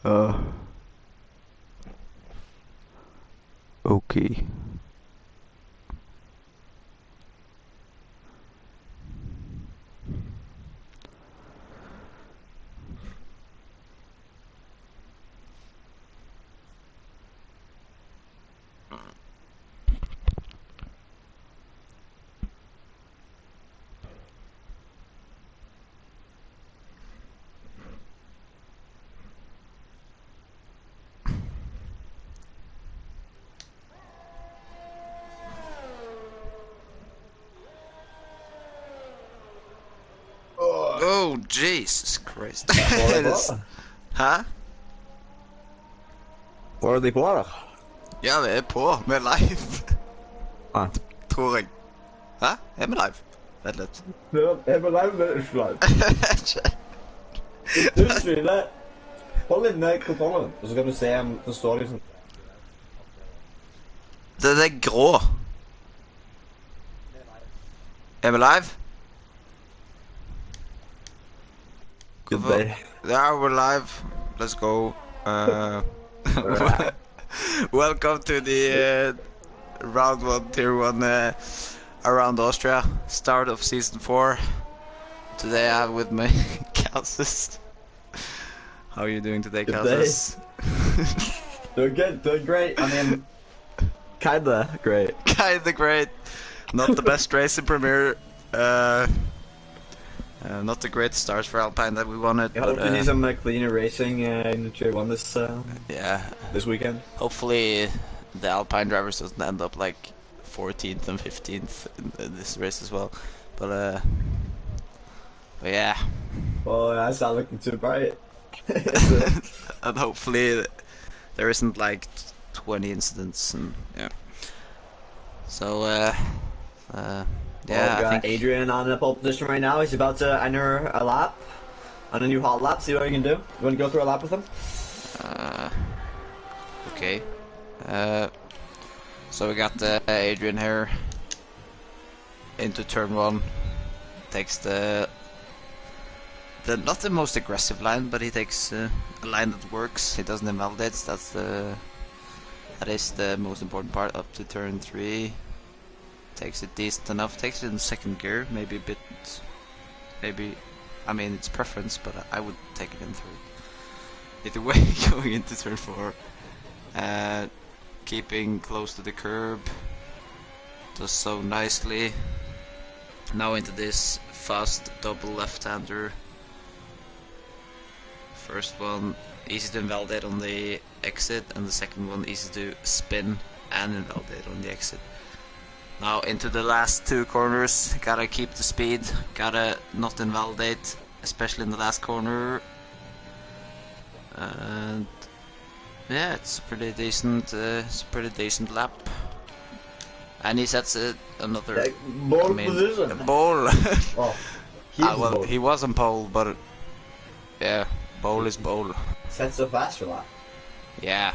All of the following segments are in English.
uh, okay. Oh, Jesus Christ. Hæ? Hva er de på da? Ja, vi er på. Vi er live. Ah. Tror jeg. Hæ? Er vi live? Vent litt. Jeg må live med utslag. Du spiller. Hold inne kontrollen, og så kan du se om det står liksom... Det er grå. Er vi live? Good day. Yeah, we're live. Let's go. Welcome to the round 1, tier 1 around Austria. Start of season 4. Today I have with me Calcis. How are you doing today, Calcis? Doing good, doing great. I mean, kinda great. Kinda great. Not the best race in Premier. Not the great start for Alpine that we wanted. I hope to see some cleaner racing in the Tier 1 this weekend. Hopefully the Alpine drivers doesn't end up like 14th and 15th in this race as well. But yeah. Well, that's not looking too bright. And hopefully there isn't like 20 incidents and yeah. So yeah, well, I think Adrian on the pole position right now. He's about to enter a lap on a new hot lap. See what he can do. You want to go through a lap with him? Okay. So we got Adrian here into turn 1. Takes the not the most aggressive line, but he takes a line that works. He doesn't invalidate. That is the most important part. Up to turn 3. Takes it decent enough, takes it in second gear, maybe a bit, I mean it's preference, but I would take it in third. Either way, going into turn 4, keeping close to the curb, does so nicely. Now into this fast double left-hander. First one, easy to invalidate on the exit, and the second one easy to spin and invalidate on the exit. Now into the last 2 corners, gotta keep the speed, gotta not invalidate, especially in the last corner. And yeah, it's a pretty decent lap. And he sets another Position. Pole. Oh, well, he was on pole, but yeah, pole is pole. Sets a faster lap. Yeah.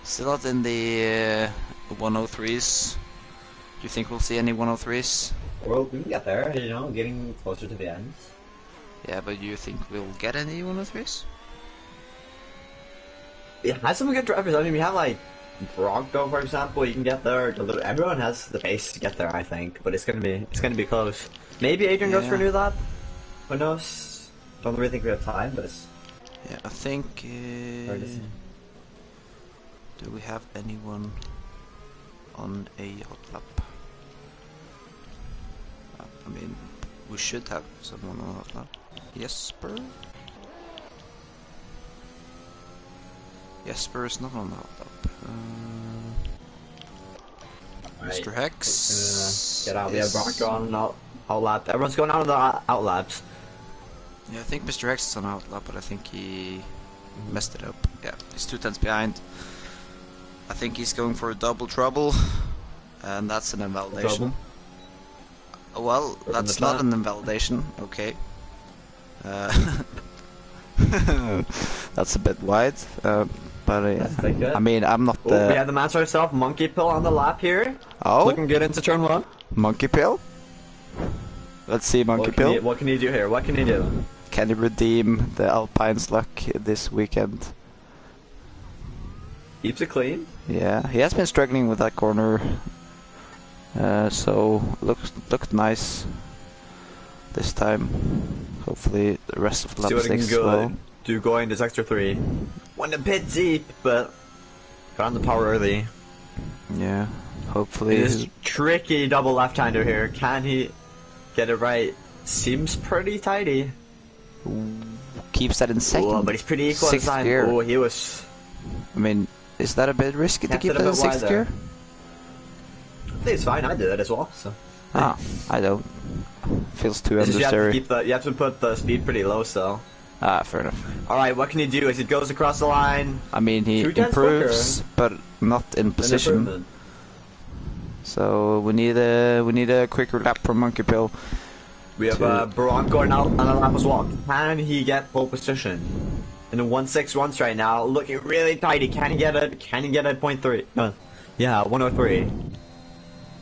Still not in the 103s. Do you think we'll see any 103s? Well, we can get there, you know, getting closer to the end. Yeah, but you think we'll get any 103s? Yeah, has some good drivers. I mean, we have like Bronco, for example. You can get there. Everyone has the base to get there, I think. But it's gonna be close. Maybe Adrian goes for a new lap. Who knows? Don't really think we have time, but it's... Yeah, I think... do we have anyone on a hot lap? I mean, we should have someone on a hot lap. Jesper? Jesper is not on the hot lap. Mr. Hex. Get out. We have Bronco on out lap. Everyone's going out on the out laps. Yeah, I think Mr. Hex is on out lap, but I think he messed it up. Yeah, he's 2 tenths behind. I think he's going for a double trouble, and that's an invalidation. Well, that's not an invalidation. Okay. That's a bit wide, but I mean, I'm not the... We have the match ourselves, Monkey Pill on the lap here. Oh? Looking good into turn 1. Monkey Pill? Let's see Monkey Pill. What can you do here? What can you do? can he redeem the Alpine's luck this weekend? Keeps it clean. Yeah, he has been struggling with that corner. So looked nice this time. Hopefully the rest of the lap See what he can stakes as well. do going to sector 3. Went a bit deep, but got on the power early. Yeah, hopefully. This tricky double left-hander here. Can he get it right? Seems pretty tidy. Keeps that in second. Oh, but he's pretty equal this Sixth time. gear. Oh, he was. I mean, is that a bit risky to Kept keep it a that in bit sixth wide gear? I think it's fine. I did it as well. So. Ah, I don't. Feels too It's just understeery. you have to put the speed pretty low, so. Ah, fair enough. All right, what can you do as it goes across the line? I mean, he 2 tenths improves, but not in An position. improvement. So we need a quicker lap from Monkey Pill. We have Bronco on a lap as well. Can he get pole position? In the 161s right now, looking really tidy. Can he get it? Can he get it? 0.3? Yeah, 103.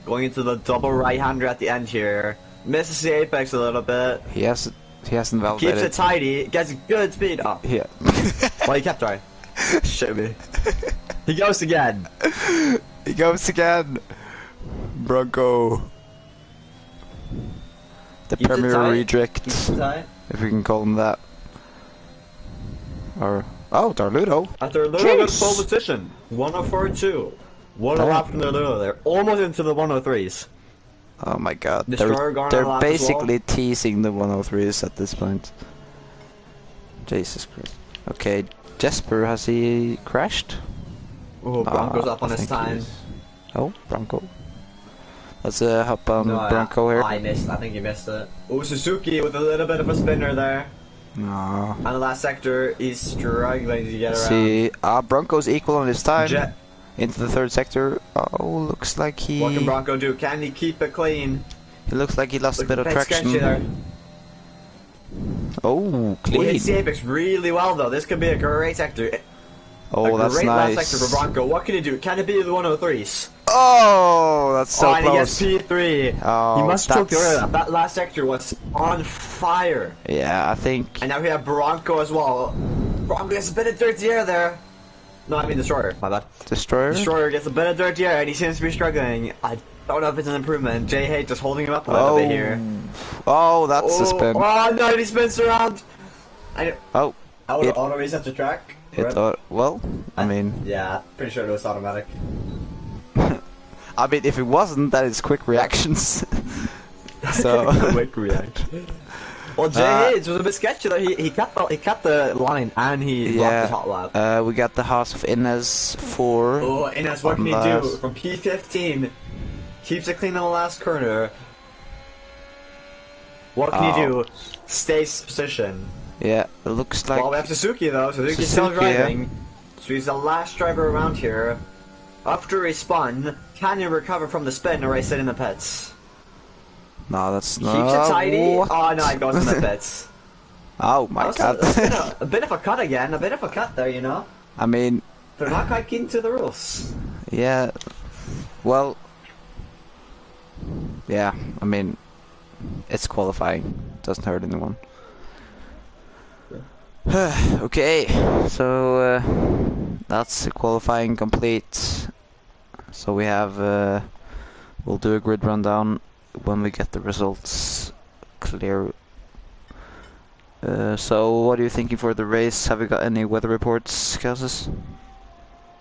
Going into the double right-hander at the end here. Misses the apex a little bit. He hasn't Keeps validated. it tidy. Gets good speed. Oh, Yeah. well, he kept trying. Shit me. He goes again. He goes again. Bronco. The Keeps it Premier tight. Reject, Keeps it tight. if we can call him that. Or Darludo. After a little bit of pole position. 104.2. One Damn. lap from the Ludo there. Almost into the 103s. Oh my god. Destroyer gone on a They're lap as well. basically teasing the 103s at this point. Jesus Christ. Okay, Jesper, has he crashed? Oh, Bronco's up on I his think he time. is. Oh, Bronco. Let's hop on No, Bronco here. I missed. I think he missed it. Oh, Suzuki with a little bit of a spinner there. No. On the last sector, he's struggling to get around. See, Bronco's equal on his time. Jet. Into the third sector. Oh, looks like he. What can Bronco do? Can he keep it clean? He looks like he lost a bit of Bit sketchy traction. there. Oh, He clean. hits the apex really well though. This could be a great sector. Oh, a that's great nice. last sector for Bronco. What can he do? Can it be the 103s? Oh, that's so and close. he gets P3. Oh, he must choke the that's- earlier. That last sector was on fire. Yeah, I think. And now we have Bronco as well. Bronco gets a bit of dirty air there. No, I mean Destroyer. My bad. Destroyer? Destroyer gets a bit of dirty air and he seems to be struggling. I don't know if it's an improvement. J-Hate just holding him up a little bit here. Oh, that's a spin. Oh no, he spins around. Oh, Auto reset the track. it thought. Well, I mean, Yeah, pretty sure it was automatic. I mean, if it wasn't, that is quick reactions. So. Quick reaction. Well, J-Hate was a bit sketchy though. He kept the line and he blocked Yeah. the hot lap. We got the House of Inez 4. Oh, Ines, what can he do? From P15, keeps it clean on the last corner. What can he do? Stays position. Yeah, it looks like. Well, we have Suzuki though. Suzuki's still Suzuki, yeah. driving. So he's the last driver around here. After he spun, can he recover from the spin or is it in the pits? No, that's not. Keeps it tidy. What? Oh no, it goes in the pits. Oh my god. A bit of a cut again. A bit of a cut there, you know. I mean, They're not quite keen to the rules. yeah. Well. Yeah, I mean, it's qualifying. Doesn't hurt anyone. Okay, so that's qualifying complete. So we have. We'll do a grid rundown when we get the results clear. So what are you thinking for the race? Have you got any weather reports, Kazis?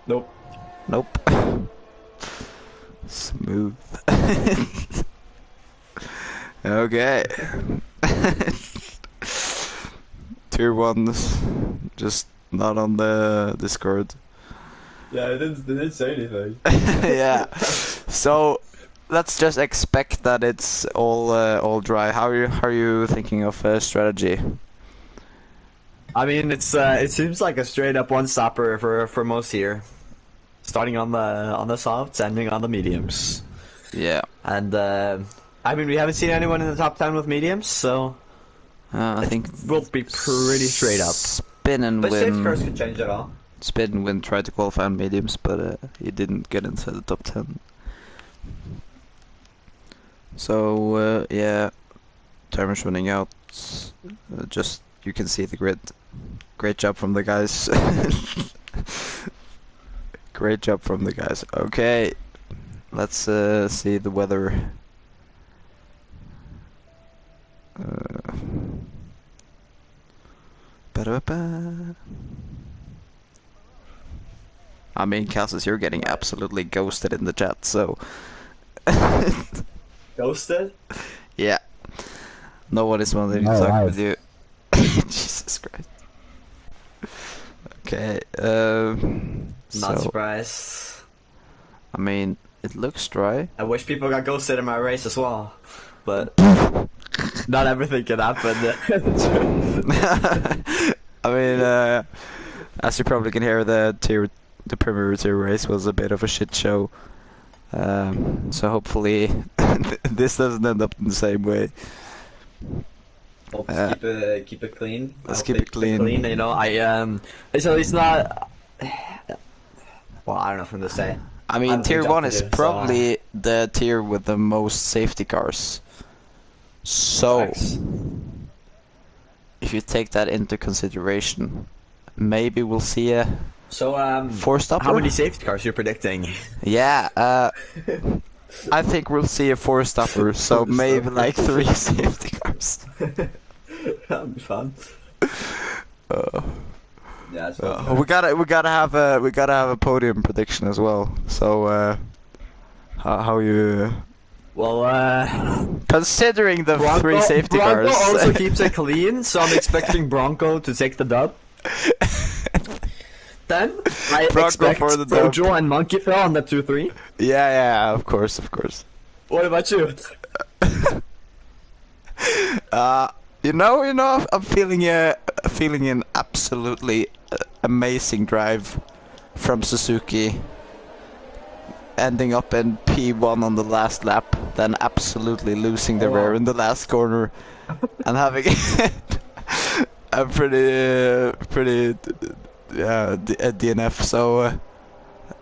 Nope. Nope. Smooth. Okay. Tier 1s just not on the Discord. Yeah, they didn't say anything. Yeah. So let's just expect that it's all dry. How are you thinking of strategy? I mean, it seems like a straight up one stopper for most here, starting on the softs, ending on the mediums. Yeah. And I mean, we haven't seen anyone in the top 10 with mediums, so I think we'll be pretty straight up. Spin and But safe Win. cars could change it all. Spin and Win tried to qualify on mediums, but he didn't get into the top 10. So yeah, timer's running out. Just you can see the grid. Great job from the guys. Great job from the guys. Okay, let's see the weather. Ba-da-ba. I mean, Cassis, you're getting absolutely ghosted in the chat, so... Ghosted? Yeah. No one is wanting to talk with you. Jesus Christ. Okay, Not so, surprised. I mean, it looks dry. I wish people got ghosted in my race as well, but not everything can happen. I mean, as you probably can hear, the Premier Tier race was a bit of a shit show. So hopefully this doesn't end up in the same way. Let's keep it clean. Let's keep it clean. You know, so it's not. Well, I don't know if I'm gonna say. I mean, Tier 1 is probably the tier with the most safety cars. So, if you take that into consideration, maybe we'll see a four-stopper. How many safety cars you're predicting? Yeah, I think we'll see a four-stopper, so maybe like 3 safety cars. That'd be fun. Yeah, it's we gotta have a podium prediction as well. So, how you? Well, considering the 3 safety Bronco cars. also keeps it clean, so I'm expecting Bronco to take the dub. Then I expect for the dub. Jojo and Monkey Phil on the 2-3. Yeah, of course. What about you? You know, I'm feeling an absolutely amazing drive from Suzuki, ending up in P1 on the last lap, then absolutely losing the rear in the last corner, and having a pretty DNF. So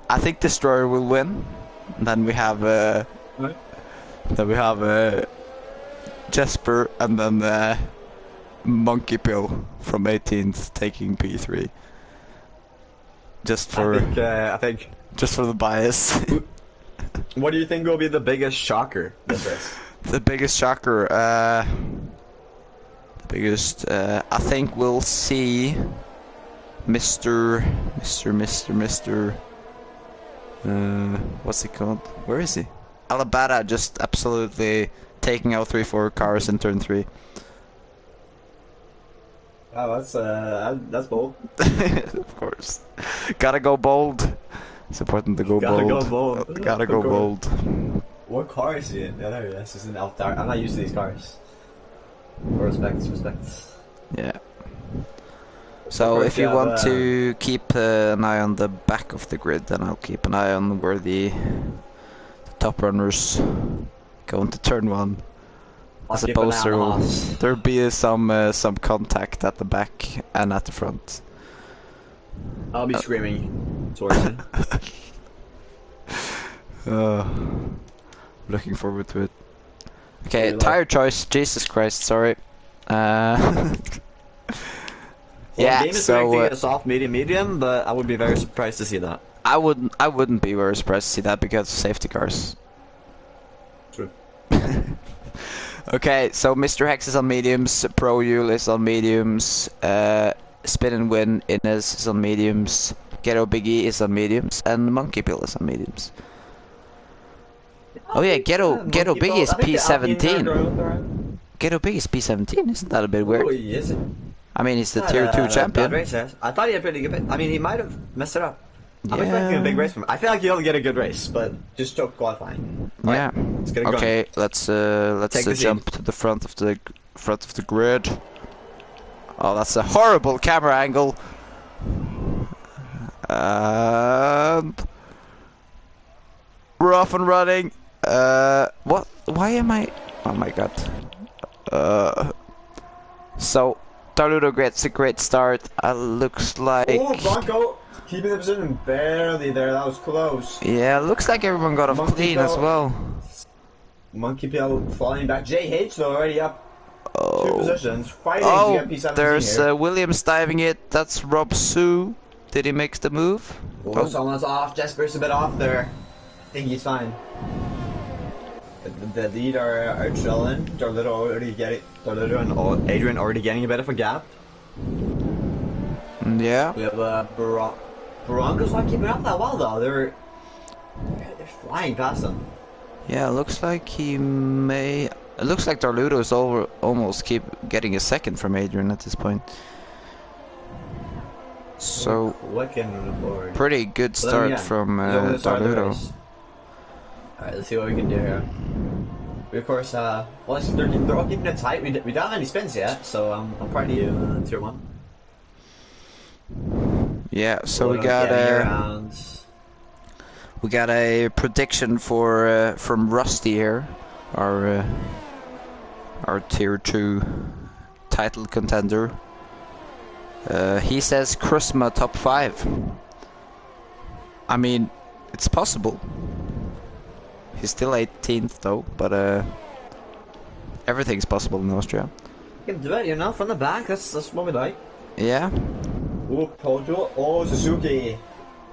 I think Destroyer will win. And then we have Jesper, and then Monkey Pill from 18th taking P3. Just for I think just for the bias. What do you think will be the biggest shocker this race? The biggest shocker, I think we'll see Mr. What's he called? Where is he? Alabama just absolutely taking out 3-4 cars in turn 3. Wow, that's bold. Of course. Gotta go bold. It's important to go bold. Gotta go bold. What car is he in? Yeah, there he is. He's in Altar. I'm not used to these cars. Respect. Yeah. So if you want to keep an eye on the back of the grid, then I'll keep an eye on where the top runners go into turn 1. I suppose there'll be some contact at the back and at the front. I'll be screaming towards him. Looking forward to it. Okay, tire choice. Jesus Christ, sorry. Yeah, so a soft medium, but I would be very surprised to see that. I wouldn't be very surprised to see that because of safety cars. True. Okay, so Mr. Hex is on mediums, Pro Yule is on mediums, Spin and Win Inez is on mediums, Ghetto Biggie is on mediums, and Monkey Pill is on mediums. Oh yeah, Ghetto Biggie is P17. Ghetto Biggie is P17, isn't that a bit weird? Oh, is it? I mean, he's the tier 2 champion. I thought he had pretty good. I mean, he might have messed it up. I'm expecting a big race from him. I feel like he'll get a good race, but just choke qualifying. Yeah. Let's get it going. Okay, let's jump to the front of the grid. Oh, that's a horrible camera angle. And we're off and running. What? Why am I? Oh my god. So Tarudo gets a great start. Looks like. Oh, Bronco keeping the position barely there. That was close. Yeah, looks like everyone got off clean as well. Monkey Pill flying back. JH though already up. Oh. two positions, fighting to Oh, get P17 there's here. Williams diving it. That's Rob Sue. Did he make the move? Oh, someone's off. Jesper's a bit off there. I think he's fine. The lead are chilling. Darlito and Adrian already getting a bit of a gap. Yeah. We have Broncos not keeping up that well though. They're flying past them. Yeah, looks like he may. It looks like Darludo is almost keep getting a second from Adrian at this point. So pretty good start from Darludo. Alright, let's see what we can do here. We of course, well, they're all keeping it tight. We don't have any spins yet, so I'm proud of you, Tier 1. Yeah, so we got a prediction for from Rusty here, our Tier 2 title contender. He says Krusma top 5. I mean, it's possible. He's still 18th though, but everything's possible in Austria. You can do it, you know, from the back. That's what we like. Yeah. Oh, Kojo. Oh, Suzuki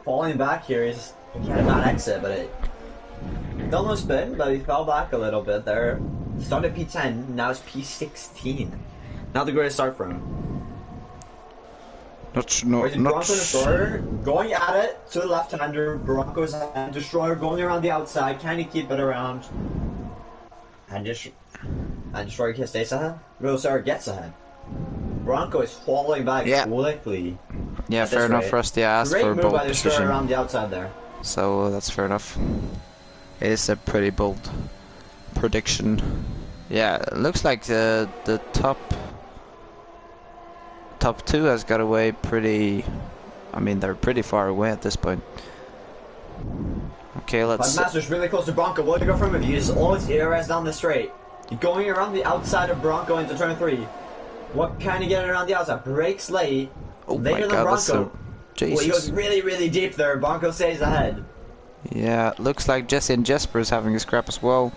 falling back here. He's had a bad exit, but it don't know spin, but he fell back a little bit there. Started P10, now it's P16. Not the greatest start for him. Bronco Destroyer going at it to the left-hander. Bronco's and Destroyer going around the outside. Can he keep it around? And Destroyer stays ahead. Rosar gets ahead. Bronco is falling back quickly. Yeah, fair enough. Rusty asked for bold bold position. Around the outside there. So that's fair enough. It is a pretty bold prediction. Yeah, it looks like the top 2 has got away pretty. I mean, they're pretty far away at this point. Okay, let's. Master's really close to Bronco. What do you go from him? He uses all his ARS down the straight. He's going around the outside of Bronco into turn 3. What can he get around the outside? Breaks late. Oh later my than god, Bronco. that's so. Jesus. Well, he goes really, really deep there. Bronco stays ahead. Yeah, looks like Jesse and Jesper is having a scrap as well.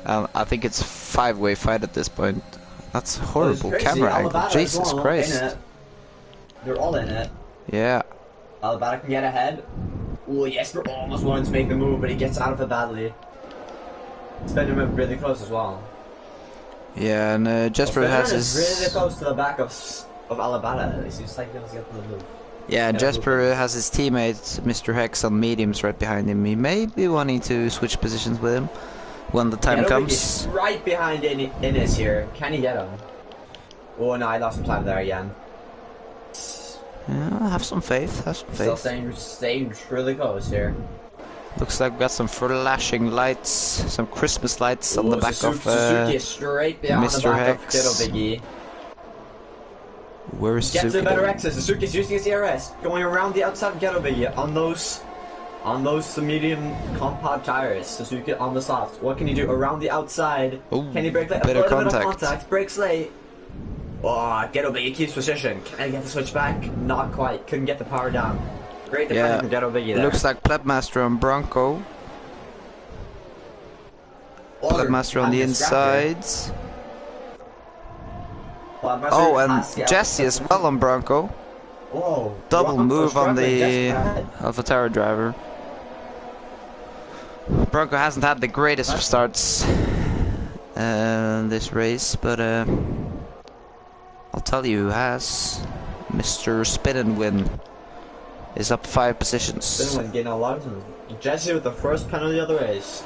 I think it's 5-way fight at this point. That's horrible camera angle. Jesus Christ. They're all in it. Yeah. Alabata can get ahead. Oh, Jesper almost wanted to make the move, but he gets out of it badly. Spiderman really close as well. Yeah, and Jesper has his. Really close to the back of Alabata. At least he's like able to get the move. Yeah, Jesper has his teammate Mr. Hex on mediums right behind him. He may be wanting to switch positions with him when the time comes. He's right behind Innes here. Can he get him? Oh no, I lost some time there again. Yeah, have some faith. Have some faith. Still staying really close here. Looks like we got some flashing lights, some Christmas lights on the back of Suzuki is straight behind Mr. the back Hex. of Little Biggie. Where is Suzuki? Gets a better exit. Suzuki's using his ERS, going around the outside of Ghetto Biggie on those medium compound tires. Suzuki on the soft. What can he do around the outside? Ooh, can he break late? bit A of little bit of contact. contact. Breaks late. Oh, Ghetto Biggie keeps position. Can he get the switch back? Not quite. Couldn't get the power down. Great defending from Ghetto Biggie there. Looks like Plebmaster and Bronco. Plebmaster on the insides. Oh, and Jesse as well on Bronco. Whoa. Double move on the Alpha. Alpha Tower driver. Bronco hasn't had the greatest of starts this race, but I'll tell you who has. Mr. Spin and Win is up 5 positions. Spin and Win getting a lot of them. Jesse with the first penalty of the race.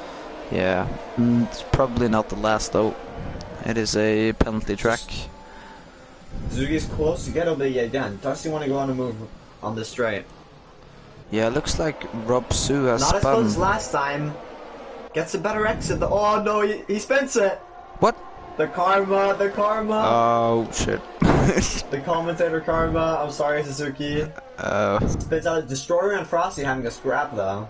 Yeah, it's probably not the last though. It is a penalty track. Suzuki's close to Ghetto Biggie again. Does he want to go on a move on the straight? Yeah, looks like Rob Sue has Not as spun. close as last time. Gets a better exit. Oh no, he spins it. What? The karma. Oh shit. The commentator karma. I'm sorry, Suzuki. Spins out. Destroyer and Frosty having a scrap though.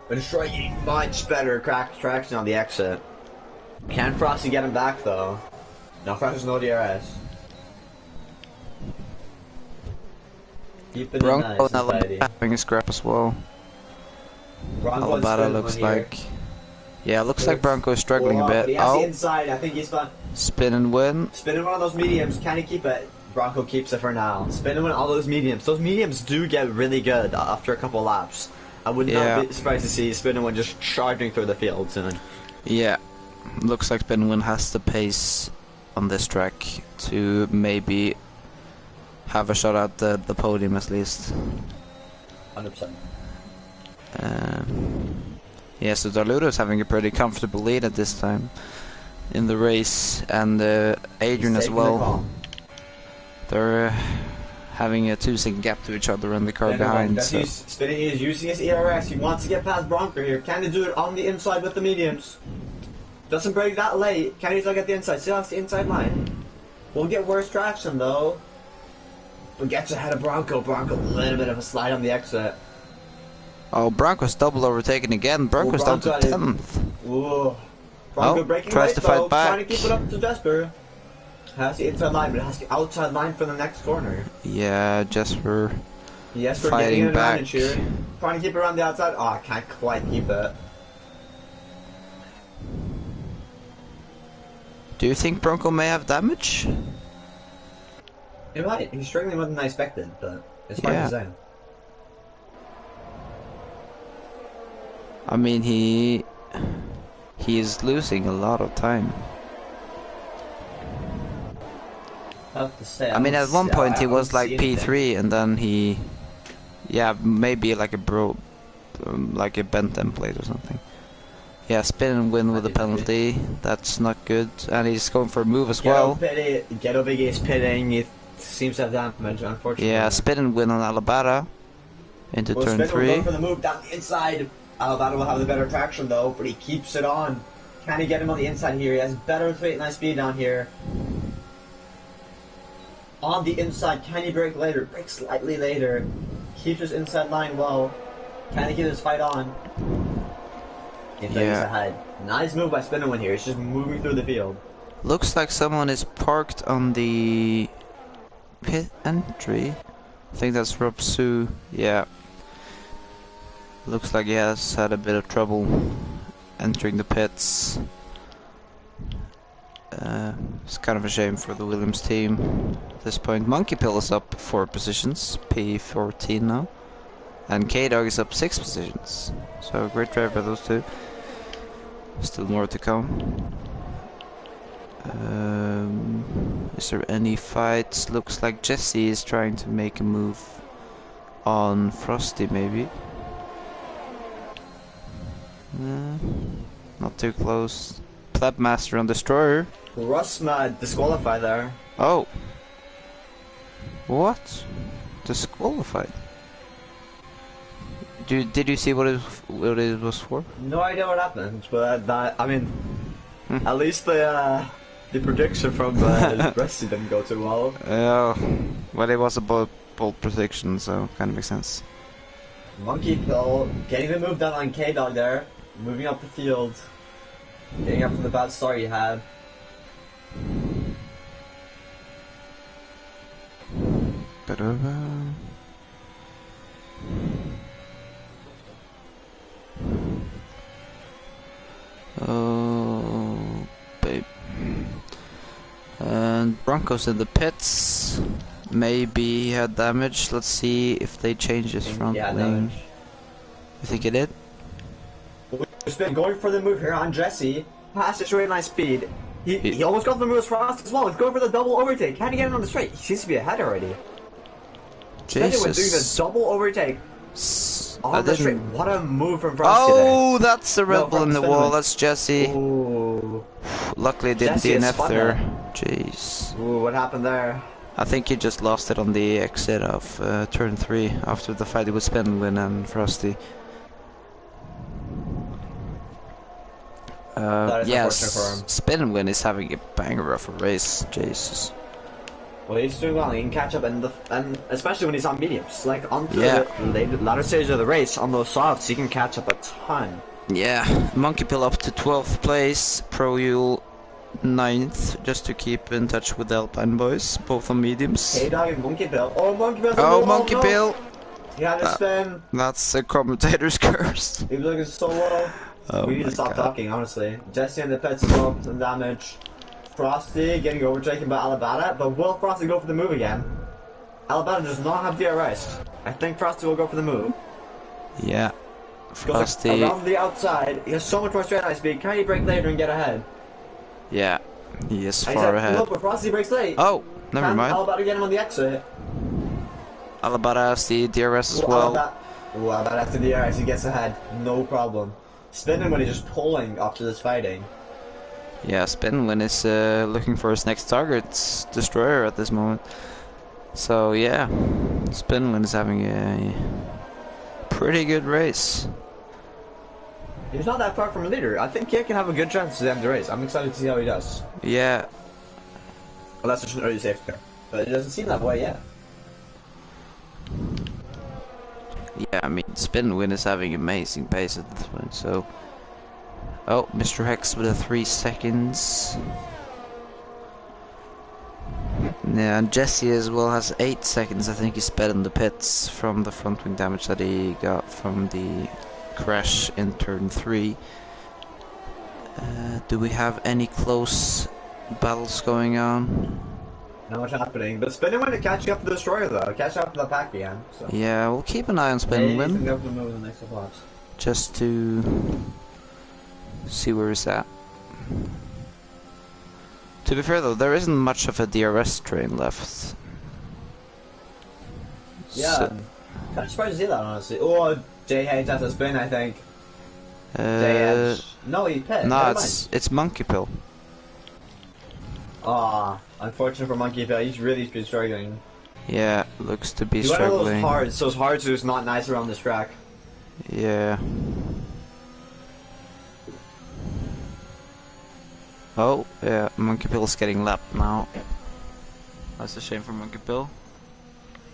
But Destroyer getting much better traction on the exit. Can Frosty get him back though? No, Frosty's no DRS. Bronco and Alabata having a scrap as well. Alabata looks like. Yeah, looks like Bronco is struggling a bit. He has the inside. I think he's fine. Spin and win. Spinning one of those mediums, can he keep it? Bronco keeps it for now. Spinning one of all those mediums. Those mediums do get really good after a couple laps. I would not be surprised to see spinning one just charging through the field soon. Yeah, looks like spin and win has the pace on this track to maybe have a shot at the podium at least. 100%. Yeah, so Darludo's having a pretty comfortable lead at this time in the race, and Adrian as well. They're having a 2-second gap to each other and the car behind. So. Spinning is using his ERS. He wants to get past Bronco here. Can he do it on the inside with the mediums? Doesn't break that late. Can he still get the inside? Still has the inside line. Will get worse traction though. But gets ahead of Bronco. Bronco, a little bit of a slide on the exit. Oh, Bronco's double overtaken again. Bronco's down to 10th. Whoa. Bronco breaking tries late, to fight though, back. Trying to keep it up to Jesper. Has the inside line, but it has the outside line for the next corner. Yeah, Jesper Jesper fighting getting an back. advantage here. Trying to keep it around the outside. Oh, I can't quite keep it. Do you think Bronco may have damage? He might. He's struggling more than I expected, but it's hard to say. I mean, he is losing a lot of time. Tough to say. I mean, at one point he was like P3, and then he, yeah, maybe like like a bent template or something. Yeah, spin and win with a penalty. That's not good, and he's going for a move as well. Ghetto Big is pitting. It seems to have damage, unfortunately. Yeah, spin and win on Alabara into turn 3. Spin will go for the move down the inside. Alabama will have the better traction though, but he keeps it on. Can he get him on the inside here? He has better straight line speed down here. On the inside, can he brake later? Brake slightly later. Keeps his inside line well. Can he get his fight on? He's ahead. Nice move by Spinnerman here. He's just moving through the field. Looks like someone is parked on the pit entry. I think that's Rob Sue. Yeah. Looks like he has had a bit of trouble entering the pits. It's kind of a shame for the Williams team at this point. Monkey Pill is up 4 positions, P14 now. And K-Dog is up 6 positions. So great drive by those two. Still more to come. Is there any fights? Looks like Jesse is trying to make a move on Frosty maybe. Not too close. Plebmaster on Destroyer. Rusma disqualified there. Oh. What? Disqualified? Did you see what it was for? No idea what happened, but I mean, at least the prediction from Rusty didn't go too well. Yeah, well, it was a bold prediction, so kind of makes sense. Monkey Pill getting the move done on K-Dog there, moving up the field, getting up from the bad start he had. Oh, babe. And Broncos in the pits. Maybe he had damage. Let's see if they change his front wing. You think it did? He's been going for the move here on Jesse. Past his straight line speed. He almost got the move as fast as well. He's going for the double overtake. Can he get him on the straight? He seems to be ahead already. Jesus. Doing the double overtake on the straight. What a move from Frosty. Oh, that's the Red Bull in the wall. That's Jesse. Ooh. Luckily it didn't DNF there. Jeez. Ooh, what happened there? I think he just lost it on the exit of turn 3 after the fight with Spinwin and Frosty. Yes, Spinwin is having a banger of a race. Jesus. Well, he's doing well. He can catch up, and especially when he's on mediums, like onto the latter stage of the race on those softs, he can catch up a ton. Yeah, Monkey Pill up to 12th place, Pro Yule 9th, just to keep in touch with the Alpine boys, both on mediums. K-Dog and Monkey Pill. Oh, Monkey Pill! Oh, Monkey Pill! He had to spin. That's a commentator's curse. He was looking so low. Oh, we need to stop talking, honestly. Jesse and the pets as well, some damage. Frosty getting overtaken by Alabata, but will Frosty go for the move again? Alabata does not have DRS. I think Frosty will go for the move. Yeah. Goes Frosty. around the outside. He has so much more straight line speed. Can he brake later and get ahead? Yeah. He is And far ahead. Look, but Frosty brakes late. Oh, never Can mind. Alabata get him on the exit? Alabata has the DRS as well. Alabata has the DRS. He gets ahead. No problem. Spinning when he's just pulling after this fighting. Yeah, Spinwin is looking for his next target, Destroyer, at this moment. So yeah, Spinwin is having a pretty good race. He's not that far from a leader. I think he can have a good chance to end the race. I'm excited to see how he does. Yeah. Well, that's just an early safety car. But it doesn't seem that way yet. Yeah, I mean, Spinwin is having amazing pace at this point, so... Oh, Mr. Hex with a 3 seconds. Yeah, and Jesse as well has 8 seconds. I think he's better in the pits from the front wing damage that he got from the crash in turn 3. Do we have any close battles going on? Not much happening. But Spinning Wind catching up to the Destroyer though. Catch up to the pack again. So. Yeah, we'll keep an eye on Spinwin. Maybe to move in the next couple laps. Just to see where he's at. To be fair though, there isn't much of a DRS train left. Yeah, So, kind of surprised to see that honestly. Oh, JH has a spin, I think. JH. No, he pit. no, it's Monkey Pill. Aw, unfortunate for Monkey Pill. He's really been struggling. Yeah, looks to be He's one of struggling. those hards who's not nice around this track. Yeah. Oh, yeah, Monkey Pill's getting lapped now. That's a shame for Monkey Pill.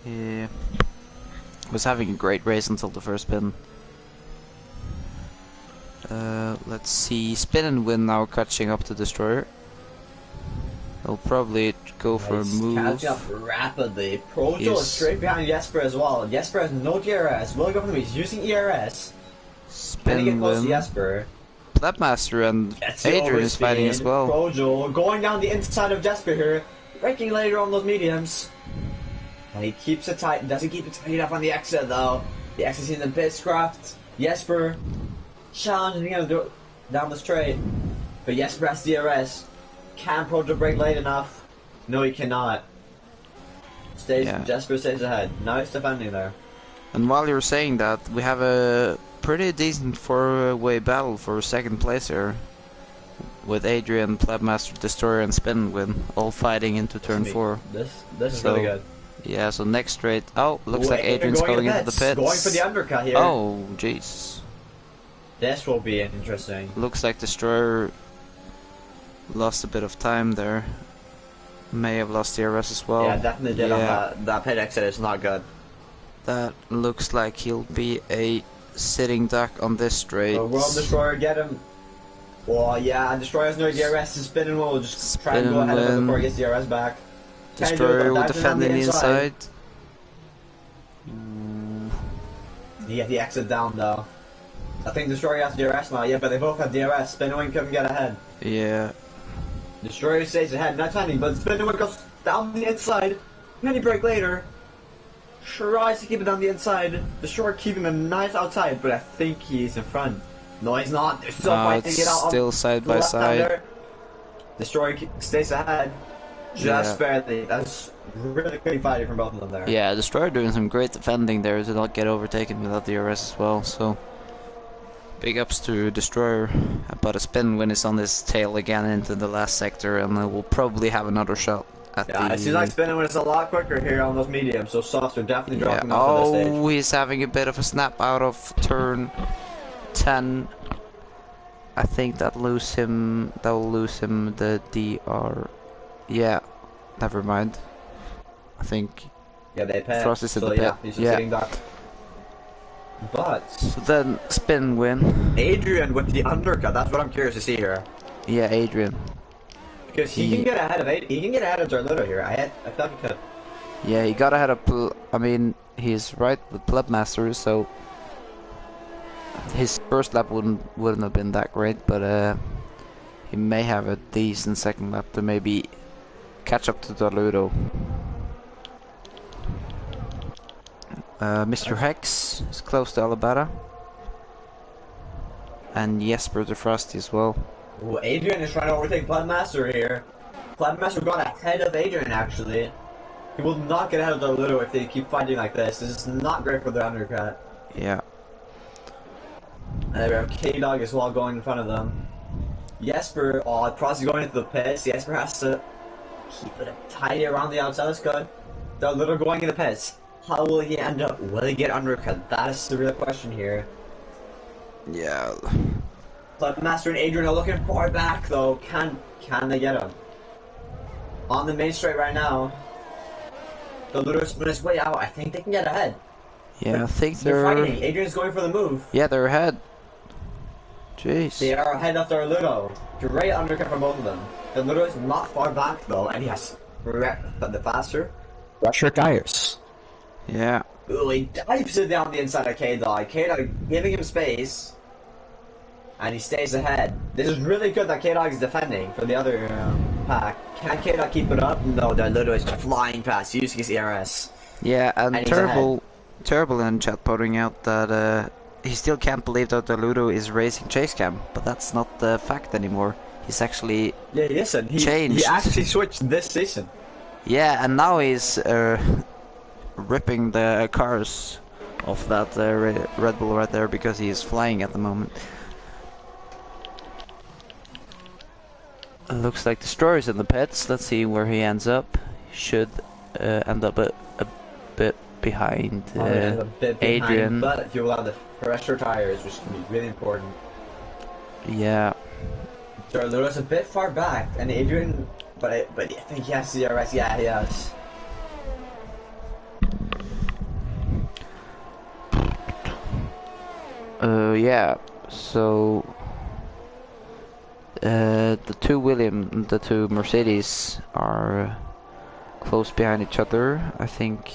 He was having a great race until the first spin. Let's see, Spin and Win now catching up to Destroyer. They'll probably go for a move. Catching up rapidly. Projo is straight behind Jesper as well. Jesper has no DRS. Will go for the move. He's using ERS. Can he get Spin close to Win. Jesper? Plebmaster and That's the Adrian is fighting overspeed. as well. Projo going down the inside of Jesper here. Braking later on those mediums. And he keeps it tight. Doesn't keep it tight up on the exit though. The exit's in the pit scrapped. Jesper challenging him down the straight. But Jesper has DRS. Can Projo brake late enough? No, he cannot. Jesper stays ahead. Nice defending there. And while you're saying that, we have a pretty decent four-way battle for second place here. With Adrian, Plebmaster, Destroyer and Spin Win all fighting into turn 4. This is really good. Yeah, so next straight. Oh, looks like Adrian's going into the pits. Going for the undercut here. Oh, jeez. This will be interesting. Looks like Destroyer lost a bit of time there. May have lost DRS as well. Yeah, definitely did on that pit exit. It's not good. That looks like he'll be a sitting duck on this straight. World Destroyer, get him. Oh yeah, Destroyer has no DRS. To spin and will just try and go ahead of him before he gets DRS back. Destroyer will defend in the inside. He get the exit down though. I think Destroyer has DRS now. Yeah, but they both have DRS. Spin and Win couldn't get ahead. Yeah. Destroyer stays ahead, not tiny, but Spin and Win goes down the inside. Many break later. Tries to keep it on the inside. Destroyer keeping him nice outside, but I think he's in front. No, he's not. They're still fighting it out. Still side by side. Destroyer stays ahead. Just barely. That's really good fighting from both of them there. Yeah, Destroyer doing some great defending there to not get overtaken without the DRS as well, so big ups to Destroyer. But a Spin Win is on his tail again into the last sector, and we'll probably have another shot at the... it seems like Spin Win is a lot quicker here on those mediums, so softs are definitely dropping off on this stage. Oh, he's having a bit of a snap out of turn 10. I think that will lose him the DR. Yeah, never mind. I think they pay. Frost is in the pit. Yeah, he's just sitting back. But so then Spin Win. Adrian with the undercut. That's what I'm curious to see here. Yeah, Adrian. Because he can get ahead of he can get ahead of Darluto here. I thought he could. Yeah, he got ahead of. I mean, he's right with Plebmaster, so his first lap wouldn't have been that great, but he may have a decent second lap to maybe catch up to Darludo. Mr. Hex is close to Alabama. And Jesper the Frosty as well. Ooh, Adrian is trying to overtake Bloodmaster here. Bloodmaster got ahead of Adrian actually. He will not get ahead of Darludo if they keep fighting like this. This is not great for the undercut. Yeah. And we have K-Dog as well going in front of them. Jesper, Frosty going into the pits. Jesper has to keep it tight around the outside. That's good. Darludo going in the pits. How will he end up? Will he get undercut? That is the real question here. Yeah. Bloodmaster and Adrian are looking far back though. Can they get him? On the main straight right now. Darludo's on his way out. I think they can get ahead. Yeah, I think They're fighting. Adrian's going for the move. Yeah, they're ahead. Jeez. They are ahead of Darludo. Great undercut from both of them. Darludo is not far back though, and he has the faster, fresher tires. Yeah. Ooh, he dives it down the inside of K-Dog. K-Dog giving him space, and he stays ahead. This is really good that K-Dog is defending for the other pack. Can K-Dog keep it up? No, Darludo is flying past using his ERS. Yeah, and Terrible in chat pointing out that he still can't believe that Darludo is racing chase cam, but that's not the fact anymore. He's actually changed. He actually switched this season. Yeah, and now he's ripping the cars off that Red Bull right there because he is flying at the moment. Looks like Destroyer's in the pits. Let's see where he ends up. He should end up a bit behind Adrian. But if you allow the fresher tires, which can be really important. Yeah. Darludo's a bit far back, and Adrian, but I think he has CRS. Yeah, he has. Yeah. So the two Mercedes are close behind each other. I think.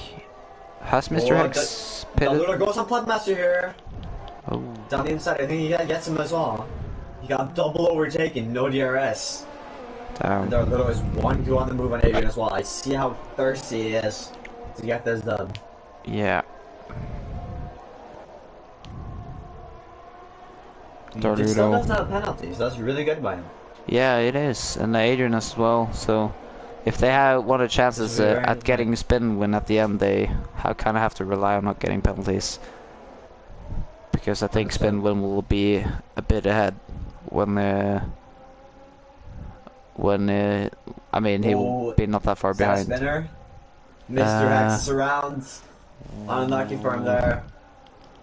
Has Mr. Hex pitted? Darludo goes on Bloodmaster here. Oh. Down the inside, I think he gets him as well. He got double overtaken, no DRS. Damn. And Darludo is 1-2 on the move on Adrian as well. I see how thirsty he is to get this done. Yeah. He still Darludo. doesn't have penalties. That's really good by him. Yeah, it is, and Adrian as well. So, if they have wanted chances at getting a spin win at the end, they kind of have to rely on not getting penalties. Because I think spin win will be a bit ahead when I mean he will be not that far behind. Spinner. Mr. X is around. Unlucky for him there.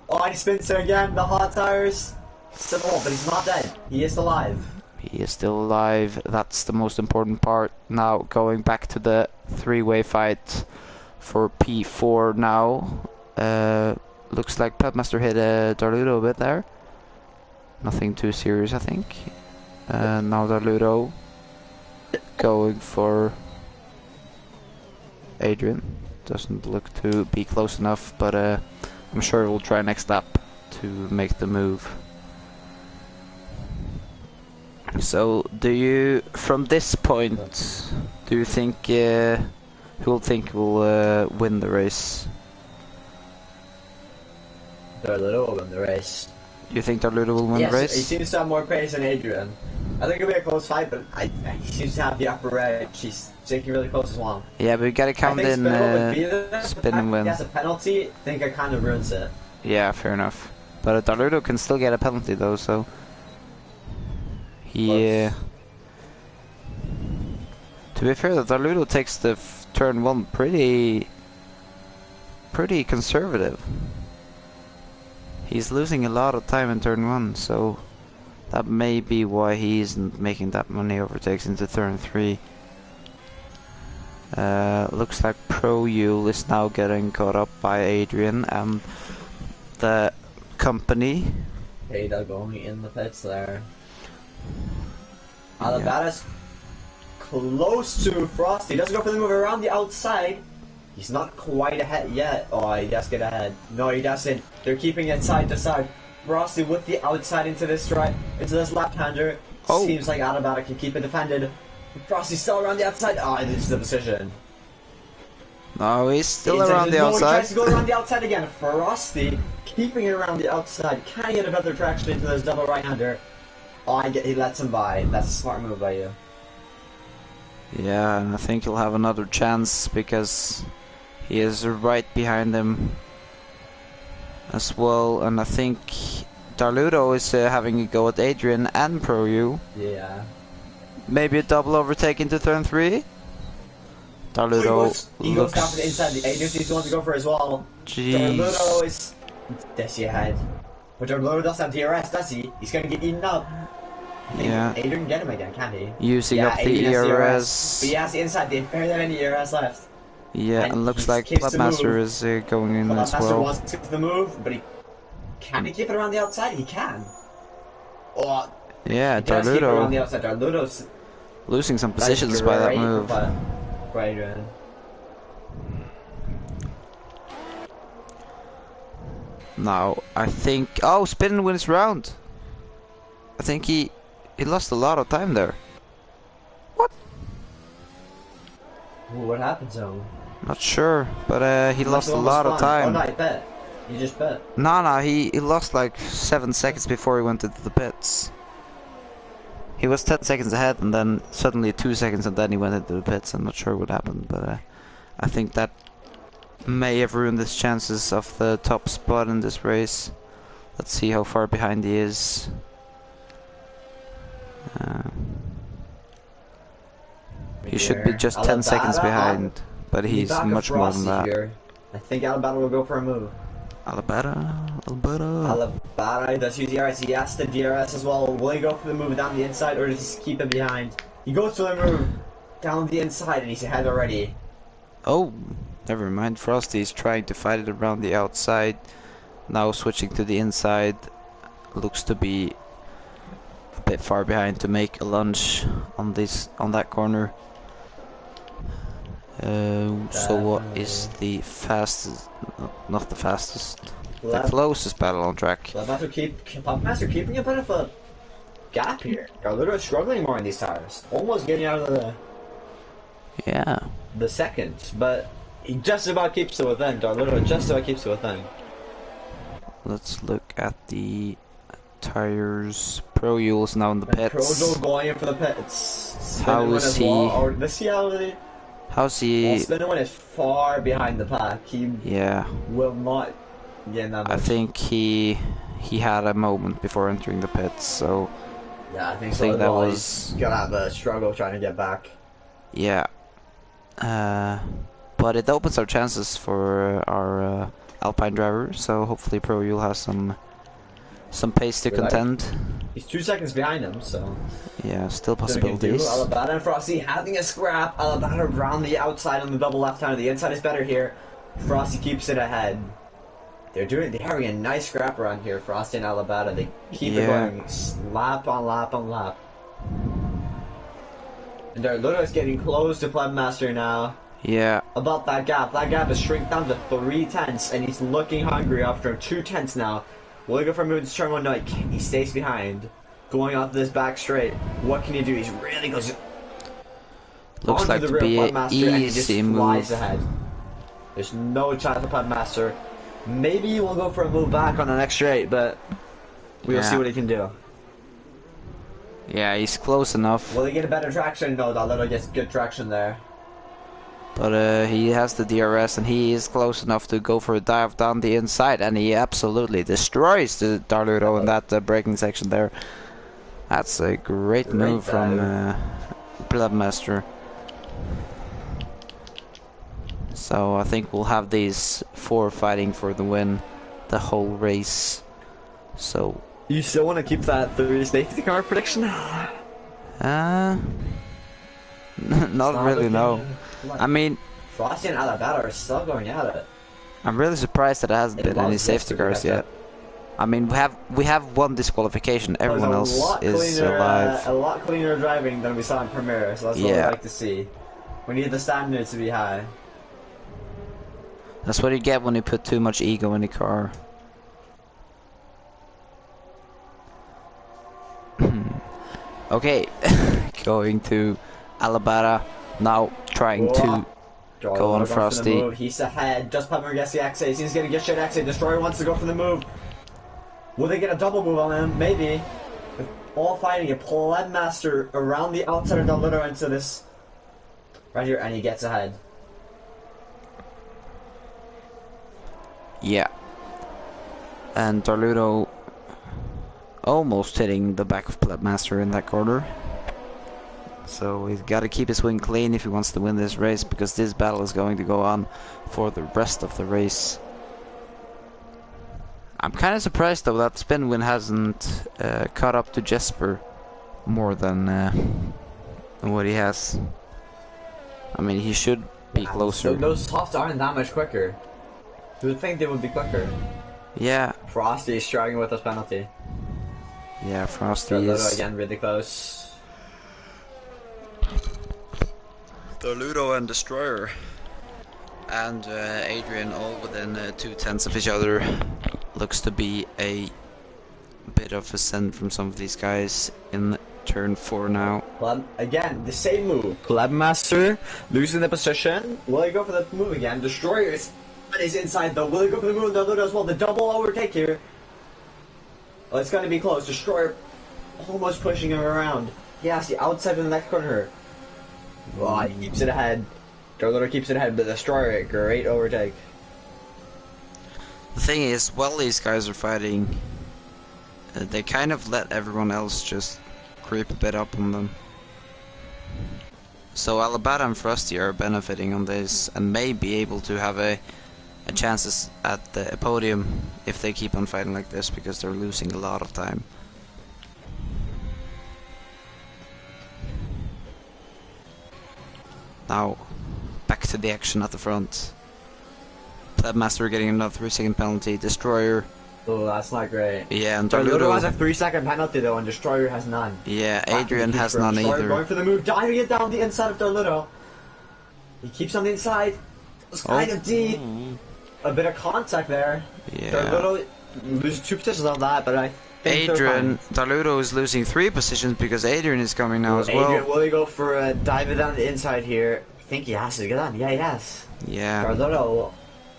Oh, he spins it again. The hot tires. Simple, but he's not dead. He is alive. He is still alive. That's the most important part. Now going back to the three-way fight for P4 now. Looks like Pubmaster hit Darludo a bit there. Nothing too serious, I think. Now Darludo going for Adrian. Doesn't look to be close enough, but I'm sure we'll try next lap to make the move. So, from this point, do you think who will win the race? Darludo will win the race. You think Darludo will win the race? He seems to have more pace than Adrian. I think it'll be a close fight, but he seems to have the upper edge. He's taking really close as well. Yeah, but we gotta count in spin and win. He has a penalty. I think it kind of ruins it. Yeah, fair enough. But Darludo can still get a penalty though, so he. To be fair, Darludo takes the turn one pretty conservative. He's losing a lot of time in turn one, so that may be why he isn't making that many overtakes into turn three. Looks like Pro Yule is now getting caught up by Adrian and the company. Okay, they're going in the pits there. Alabata's close to Frosty. Doesn't go for the move around the outside. He's not quite ahead yet. Oh, he does get ahead. No, he doesn't. They're keeping it side to side. Frosty with the outside into this left-hander. Oh, Seems like Alabama can keep it defended. Frosty's still around the outside. Oh, this is the decision. no, he's still Inside around says the no, he outside. tries to go around the outside again. Frosty keeping it around the outside. Can he get a better traction into this double right-hander? Oh, he lets him by. That's a smart move by you. Yeah, and I think he'll have another chance because he is right behind him as well. And I think Darludo is having a go at Adrian and ProU. Yeah. Maybe a double overtake into turn 3. Darludo He goes down for the inside. The Adrian seems to want to go for as well. Darludo is... This you had. But Darludo doesn't have DRS, does he? He's gonna get eaten up. Yeah. Adrian can get him again, can't he? Using yeah, up the Adrian has ERS. But he has the inside. They barely have any ERS left. Yeah, and looks like Bloodmaster is going in as Bloodmaster well. wants to the move, but can he keep it around the outside? He can. Oh, yeah, he does keep it around Darludo the outside. Darludo's losing some positions by that move. For Adrian. Now, I think... Oh, spin wins round. I think he lost a lot of time there. What? Ooh, what happened to him? Not sure, but he lost a lot of Oh time. no, he bet. You just bet. No, he lost like 7 seconds before he went into the pits. He was 10 seconds ahead and then suddenly 2 seconds and then he went into the pits. I'm not sure what happened, but I think that may have ruined his chances of the top spot in this race. Let's see how far behind he is. He should be just 10 seconds behind, but he's much more than that. Here. I think Alabama will go for a move. Alabama does use DRS. He has the DRS as well. Will he go for the move down the inside or does he keep it behind? He goes for the move down the inside and he's ahead already. Oh, never mind. Frosty's trying to fight it around the outside. Now switching to the inside. Looks to be a bit far behind to make a lunge on that corner. So what is the fastest? Not the fastest. The closest battle on track. Bloodmaster keeping a bit of a gap here. Darludo is struggling more in these tires. Almost getting out of the second, but he just about keeps it within. Darludo just about keeps it within. Let's look at the tires. Pro Yule's now in the pits. Projo going in for the pits. How is he? How's he? Well, Spinnerman is far behind the pack. He will not get that much. I think he had a moment before entering the pits, so yeah, I think so. That was gonna have a struggle trying to get back. Yeah, but it opens our chances for our Alpine driver. So hopefully Pro Yule has some pace to contend. He's 2 seconds behind him, so yeah, still possibilities. Alabama and Frosty having a scrap. Alabama around the outside on the double left hand. The inside is better here. Frosty keeps it ahead. They're having a nice scrap around here, Frosty and Alabama. They keep it going lap on lap on lap. And Darludo is getting close to Bloodmaster now. Yeah. About that gap. That gap has shrunk down to 3 tenths, and he's looking hungry after 2 tenths now. Will he go for a move to turn 1? No, he stays behind. Going off this back straight. What can he do? He's really goes. Looks like to be an easy move. Flies ahead. There's no chance for Podmaster. Maybe we'll go for a move back on the next straight, but we'll see what he can do. Yeah, he's close enough. Will he get a better traction? No, Darludo gets good traction there. But he has the DRS and he is close enough to go for a dive down the inside, and he absolutely destroys the Darludo in that braking section there. That's a great move from Bloodmaster. So I think we'll have these 4 fighting for the win the whole race. So you still want to keep that 3 safety car prediction? not really, no. I mean, Frosty and Alabama are still going at it. I'm really surprised that there hasn't been any safety cars yet. I mean, we have 1 disqualification. Everyone else is alive. A lot cleaner driving than we saw in Premiere, so that's what we like to see. We need the standards to be high. That's what you get when you put too much ego in the car. Okay, going to Alabama now, trying to go on Frosty. He's ahead. Just Pepper gets the X8. He's gonna get shit X8. Destroyer wants to go for the move. Will they get a double move on him? Maybe. With all fighting a Master around the outside of Delito into this right here, and he gets ahead. Yeah. And Darludo almost hitting the back of Plebmaster in that corner. So he's got to keep his wing clean if he wants to win this race, because this battle is going to go on for the rest of the race. I'm kind of surprised though that Spinwin hasn't caught up to Jesper more than what he has. I mean, he should be closer. Those softs aren't that much quicker. You would think they would be quicker. Yeah. Frosty is struggling with this penalty. Yeah, Frosty is... again really close. Ludo and Destroyer and Adrian all within 2/10 of each other. Looks to be a bit of a send from some of these guys in turn 4 now. Again, the same move. Plebmaster losing the position. Will he go for the move again? Destroyer is inside though. Will he go for the move? No, as well. The double overtake here. Oh, it's gonna be close. Destroyer almost pushing him around. Yes, the outside of the next corner. Oh, he keeps it ahead. Darludo keeps it ahead, but Destroyer, great overtake. The thing is, while these guys are fighting, they kind of let everyone else just creep a bit up on them. So Alabama and Frosty are benefiting on this and may be able to have a chances at the podium if they keep on fighting like this, because they're losing a lot of time. Now, back to the action at the front. Plebmaster getting another 3-second penalty. Destroyer. Oh, that's not great. Yeah, and Darludo has a 3-second penalty though, and Destroyer has none. Yeah, Adrian has none either. Going for the move, diving it down the inside of Darludo. He keeps on the inside. It's kind of deep. A bit of contact there. Yeah. Darludo loses 2 positions on that, but I think Darludo is losing 3 positions because Adrian is coming now as well. Adrian, will he go for a dive down the inside here? I think he has to get on. Yeah, he has. Yeah. Darludo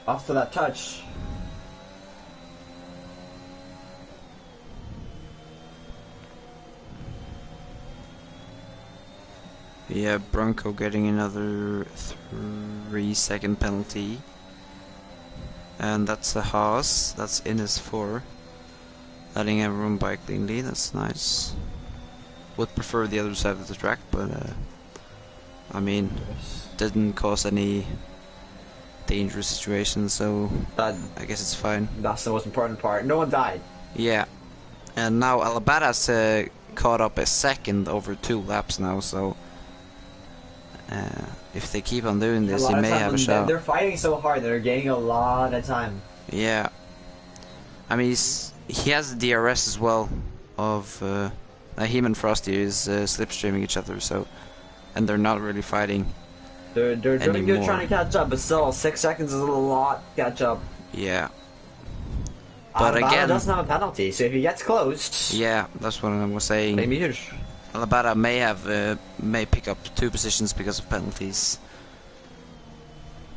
off to that touch. Yeah, Bronco getting another 3-second penalty. And that's a Haas. That's in his 4. Letting everyone by cleanly, that's nice. Would prefer the other side of the track, but I mean, didn't cause any dangerous situations, so I guess it's fine. That's the most important part. No one died. Yeah. And now Alabama's caught up a second over 2 laps now, so if they keep on doing this, he may have a shot. They're fighting so hard, they're gaining a lot of time. Yeah. I mean, he has the DRS as well of him and Frosty is slipstreaming each other, so, and they're not really fighting. They're doing good trying to catch up, but still 6 seconds is a lot to catch up. Yeah. But again, doesn't have a penalty, so if he gets close, yeah, that's what I was saying. maybe huge. Alabama may pick up 2 positions because of penalties.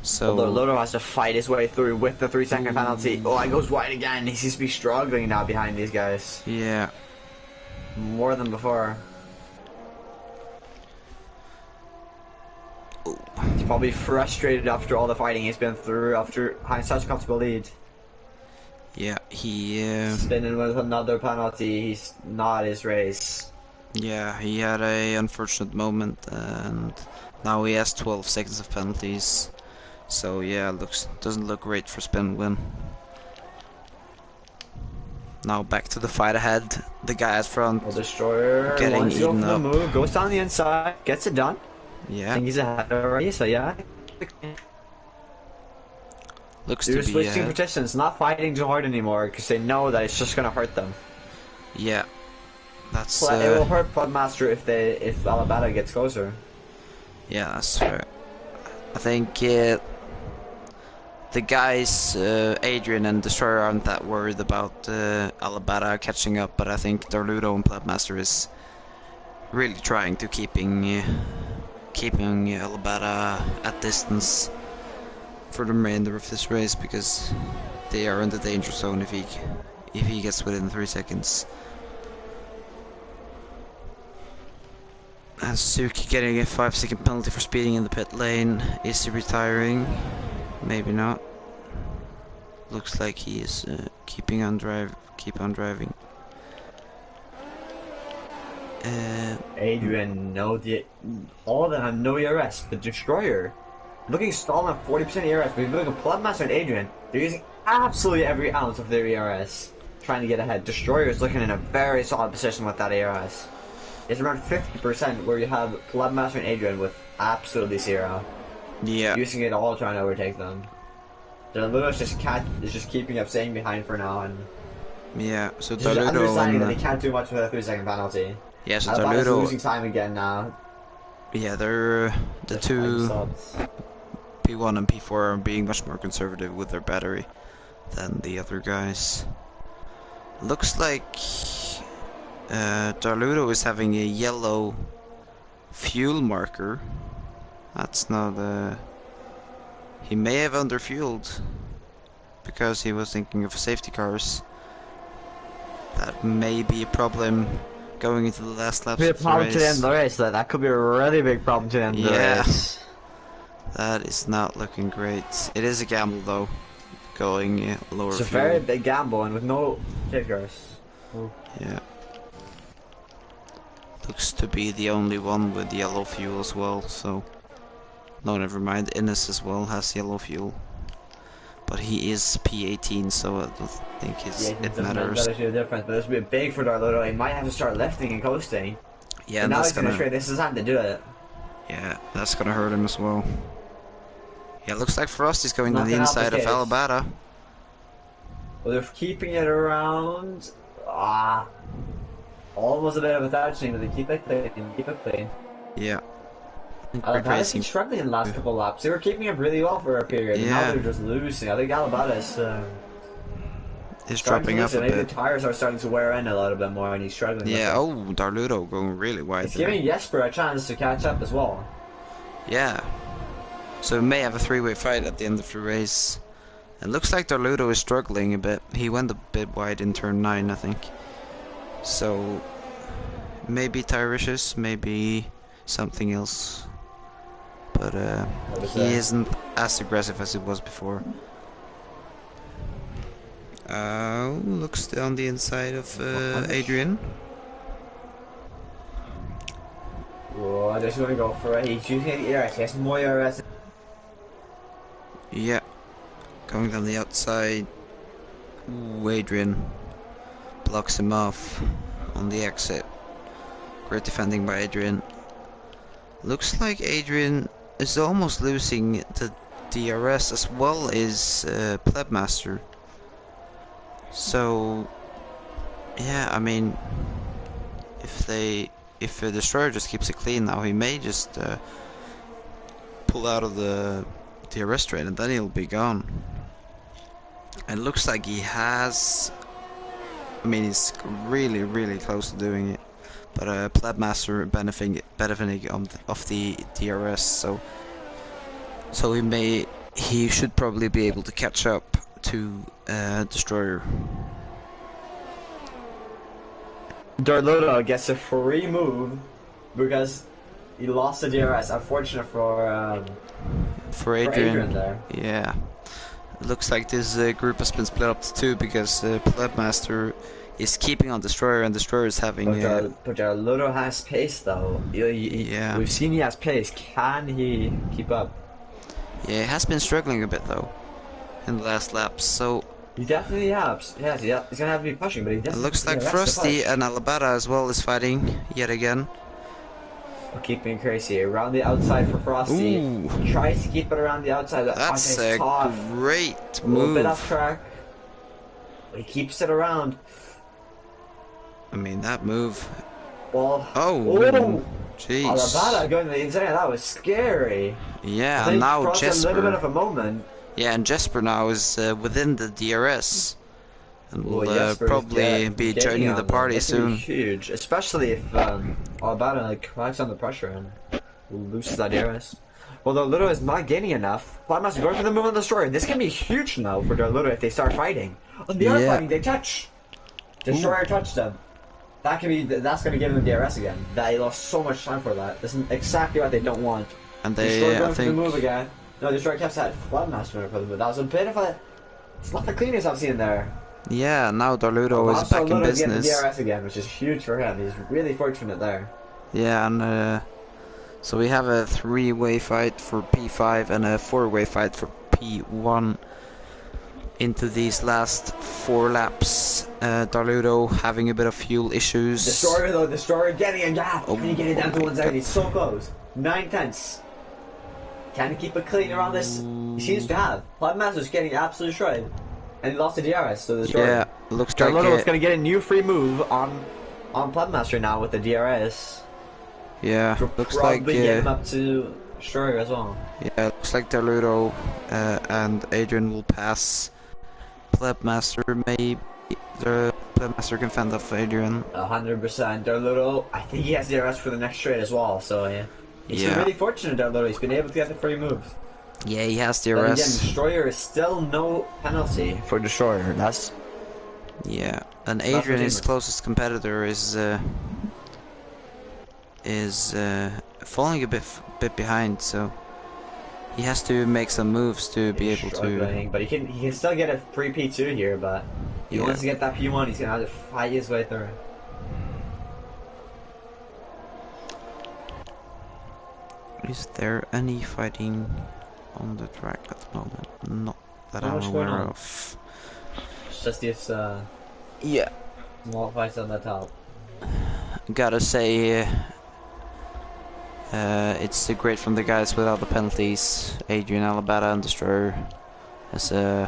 So Lodo has to fight his way through with the 3-second penalty. Oh, he goes wide again. He seems to be struggling now behind these guys. Yeah. More than before. Ooh. He's probably frustrated after all the fighting he's been through after having such a comfortable lead. Yeah, he spinning with another penalty. He's not his race. Yeah, he had a unfortunate moment, and now he has 12 seconds of penalties. So yeah, doesn't look great for Spinwin. Now back to the fight ahead. The guy at front, Destroyer getting eaten up. Move, goes down the inside, gets it done. Yeah. I think he's ahead already. So yeah. Looks They're to be switching positions, not fighting too hard anymore because they know that it's just gonna hurt them. Yeah. That's it will hurt Podmaster if Alabama gets closer. Yeah, that's fair. I think the guys Adrian and Destroyer aren't that worried about Alabama catching up, but I think Darludo and Plebmaster is really trying to keeping Alabama at distance for the remainder of this race, because they are in the danger zone if he gets within 3 seconds. And Suzuki getting a 5-second penalty for speeding in the pit lane. Is he retiring? Maybe not. Looks like he is keep on driving. Adrian, all of them have no ERS. The Destroyer, looking stalled at 40% ERS, but if you look at Bloodmaster and Adrian, they're using absolutely every ounce of their ERS, trying to get ahead. Destroyer is looking in a very solid position with that ERS. It's around 50% where you have Bloodmaster and Adrian with absolutely zero. Yeah. Using it all trying to overtake them. Darludo's just keeping up, staying behind for now, and yeah. So just Darludo understanding that he can't do much with a 3-second penalty. Yeah, so Alabama's Darludo losing time again now. Yeah, they're the two P1 and P4 are being much more conservative with their battery than the other guys. Looks like Darludo is having a yellow fuel marker. That's not he may have underfueled because he was thinking of safety cars. That may be a problem going into the last laps Could be a of the problem race. to the end of the race. That could be a really big problem to the end of the race. That is not looking great. It is a gamble though, going lower It's a fuel. very big gamble and with no safety cars. Yeah. Looks to be the only one with yellow fuel as well, so... No, never mind. Innes as well has yellow fuel. But he is P18, so I don't think it matters. That is a difference, but this would be big for Darludo. He might have to start lifting and coasting. Yeah, and now that's he's gonna straight. This is time to do it. Yeah, that's gonna hurt him as well. Yeah, looks like Frost is going Not on the gonna help inside the of case. Alabama. Well, they're keeping it around. Almost a bit of a touching, but they keep it clean. Yeah. Alabama's been struggling in the last couple of laps. They were keeping it really well for a period, and now Yeah. they're just losing. I think Alabama is dropping off a Maybe bit. the tires are starting to wear in a little bit more, and he's struggling. Yeah, with it. oh, Darludo going really wide It's there. giving Jesper a chance to catch up as well. Yeah. So we may have a three-way fight at the end of the race. It looks like Darludo is struggling a bit. He went a bit wide in turn 9, I think. So maybe tire issues, maybe something else. But he isn't as aggressive as he was before. Looks on the inside of Adrian. Oh, I just want to go for it. He's using the ERS. He has more ERS. Yeah. Going down the outside. Ooh, Adrian blocks him off on the exit. Great defending by Adrian. Looks like Adrian is almost losing the DRS as well as Plebmaster. So yeah, I mean, if the Destroyer just keeps it clean now, he may just pull out of the DRS train and then he'll be gone. And it looks like he has. I mean, he's really, really close to doing it. But Plebmaster benefiting off the DRS, so he should probably be able to catch up to Destroyer. Darludo gets a free move because he lost the DRS. Unfortunate for Adrian there. Yeah. It looks like this group has been split up to two because Plebmaster is keeping on Destroyer and Destroyer is having... But Darludo has pace though. Yeah. We've seen he has pace. Can he keep up? Yeah, he has been struggling a bit though in the last laps, so... He definitely has. Yes, yeah, he's gonna have to be pushing, but he It definitely... looks like has to Frosty push. and Alabama as well is fighting yet again. Keeping crazy around the outside for Frosty. Ooh. Tries to keep it around the outside. That's a tough. great A little bit move. off track. But he keeps it around. I mean, that move. Well, Oh, jeez. Alabama going to the inside. That was scary. I Yeah, think now Frost had a little bit of Jesper. a moment. Yeah, and Jesper now is within the DRS. And will Jesper is probably be getting joining on the them. party That's gonna be soon. huge, especially if Albata like cracks under pressure and loses that DRS. Well, Darluto is not gaining enough. Flatmaster going for the move on the Destroyer. This can be huge now for Darluto if they start fighting. And they are fighting, they touch! Destroyer touched them. That can be, that's gonna give them DRS again. They lost so much time for that. This is exactly what they don't want. And they, Destroyer going I for the think... move again. No, Destroyer kept that Flatmaster for the move. That was a bit of a... It's not the cleanest I've seen there. Yeah, now Darluto is back in business. Getting the DRS again, which is huge for him. He's really fortunate there. Yeah, and so we have a 3-way fight for P5 and a 4-way fight for P1 into these last 4 laps. Darluto having a bit of fuel issues. Destroyer though, Destroyer getting a gap. Oh, Can he get it down to 1 second? God. He's so close. 9 tenths. Can he keep it clean around this? He seems to have. Plugmaster's getting absolutely shredded. And he lost the DRS, so the Destroyer. Yeah, looks like Darluto is going to get a new free move on Plugmaster now with the DRS. yeah, looks Probably like get him up to Destroyer as well. yeah, looks like Darluto and Adrian will pass Plebmaster. Maybe the Plebmaster can fend off Adrian. 100%. Darluto, I think he has DRS for the next straight as well, so yeah. He's been Yeah. really fortunate, Darluto. He's been able to get the free moves. Yeah, he has But again, DRS. Destroyer is still no penalty for Destroyer. That's Yeah, and That's Adrian, what his he- closest competitor, is falling a bit behind, so he has to make some moves to be able to. struggling, but he can still get a free P2 here. But if he Yeah. wants to get that P1, he's gonna have to fight his way through. Is there any fighting on the track at the moment? Not that Not I'm much going aware on. of. It's just these Yeah, small fights on the top. gotta say, it's great from the guys without the penalties. Adrian, Alabata, and Destroyer. As I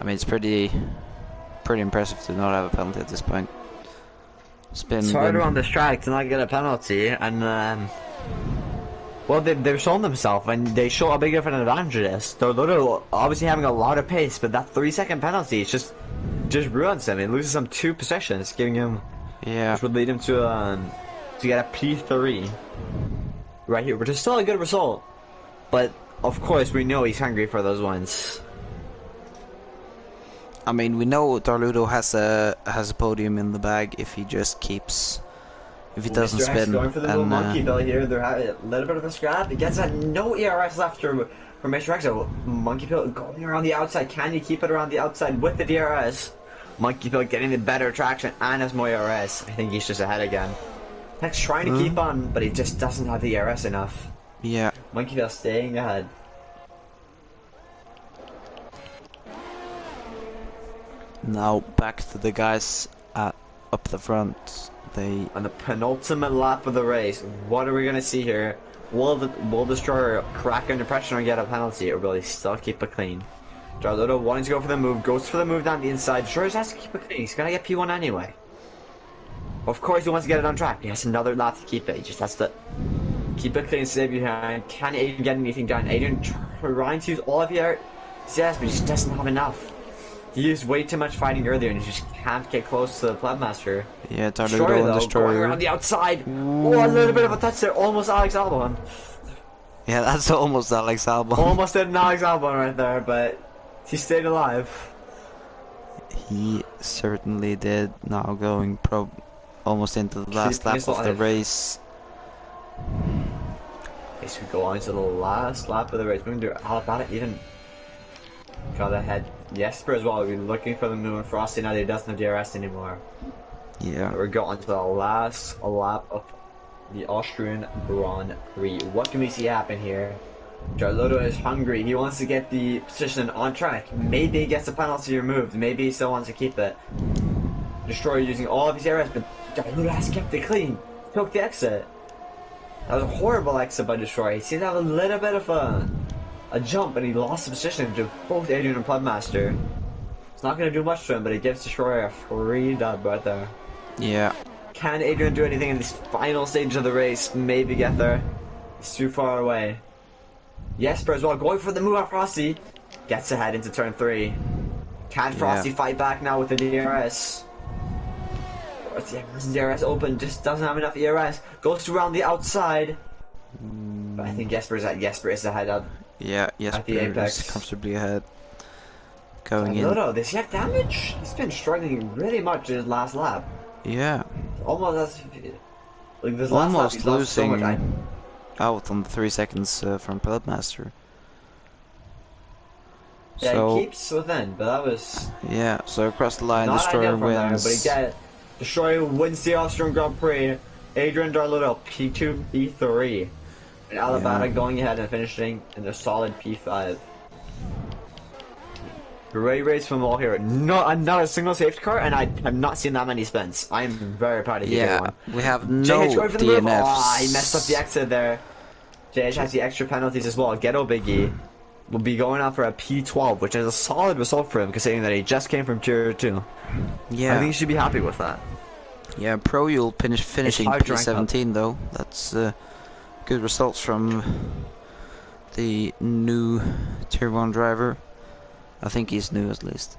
mean, it's pretty impressive to not have a penalty at this point. It's harder on this track to not get a penalty, and well, they've shown themselves, and they show how big of an advantage it is. They're literally obviously having a lot of pace, but that 3-second penalty just ruins him. It loses him 2 positions, giving him Yeah, which would lead him to get a P3 right here, which is still a good result. But of course, we know he's hungry for those ones. I mean, we know Darluto has a podium in the bag if he just keeps, if he doesn't Mr. X spin. going for the little And monkey bell here. They're having a little bit of a scrap. He gets no ERS left for Mr. X. So monkey pill going around the outside. Can you keep it around the outside with the DRS? Monkey pill getting the better traction and has more ERS. I think he's just ahead again. X trying to keep on, but he just doesn't have the ERS enough. yeah, Monkey pill staying ahead. now back to the guys up the front. They On the penultimate lap of the race, what are we gonna see here? Will Destroyer crack under pressure and get a penalty, or will he still keep it clean? Darluto wanting to go for the move, goes for the move down the inside. Destroyer has to keep it clean. He's gonna get P1 anyway. Of course, he wants to get it on track. He has another lap to keep it. He just has to keep it clean, stay behind. Can Aiden get anything done? Aiden trying to use all of your CS, but he just doesn't have enough. He used way too much fighting earlier, and he just can't get close to the Plebmaster. yeah, Destroyer Darluto and though, going Destroyer. around the outside. Oh, a little bit of a touch there. Almost Alex Albon. Yeah, that's almost Alex Albon. Almost did an Alex Albon right there, but he stayed alive. He certainly did. Now going almost into the last Keeping lap us of the alive. race. Okay, so we go on to the last lap of the race. Moving to Alabama, even got ahead. Jesper as well. We're looking for the move. Frosty now that he doesn't have DRS anymore. Yeah, We're going to the last lap of the Austrian Grand Prix. What can we see happen here? Darluto is hungry. He wants to get the position on track. Maybe he gets the penalty removed. Maybe he still wants to keep it. Destroyer using all of his areas, but Darluto has kept it clean. Took the exit. That was a horrible exit by Destroyer. He seemed to have a little bit of a jump, and he lost the position to both Adrian and Plebmaster. It's not going to do much to him, but it gives Destroyer a free dub right there. yeah. Can Adrian do anything in this final stage of the race? Maybe get there. He's too far away. Jesper as well, going for the move on Frosty. Gets ahead into turn 3. Can Frosty fight back now with the DRS? DRS open, just doesn't have enough ERS. Goes around the outside. But I think Jesper is ahead Yeah, at the Jesper is apex. comfortably ahead. Going in. Lodo, does he have damage? He's been struggling really much in his last lap. Yeah. Almost as like this last lap, Almost he's lost so much. losing out on the 3 seconds from Pelletmaster. Yeah, So he keeps within, but that was yeah, so across the line, not Destroyer ideal from there. wins. But he get Destroyer wins the Austrian Grand Prix. Adrian Darluto P2, P3, and Alabama going ahead and finishing in a solid P5. Great race from all here. Not a single safety car, and I have not seen that many spins. I am very proud of you, Yeah, one. we have no JH going for the move. DNFs. Ah, he messed up the exit there. JH has the extra penalties as well. Ghetto Biggie will be going out for a P12, which is a solid result for him, considering that he just came from Tier 2. Yeah, I think he should be happy with that. yeah. Pro, you'll finishing hard to rank up. P17 though. That's good results from the new Tier 1 driver. I think he's new at least.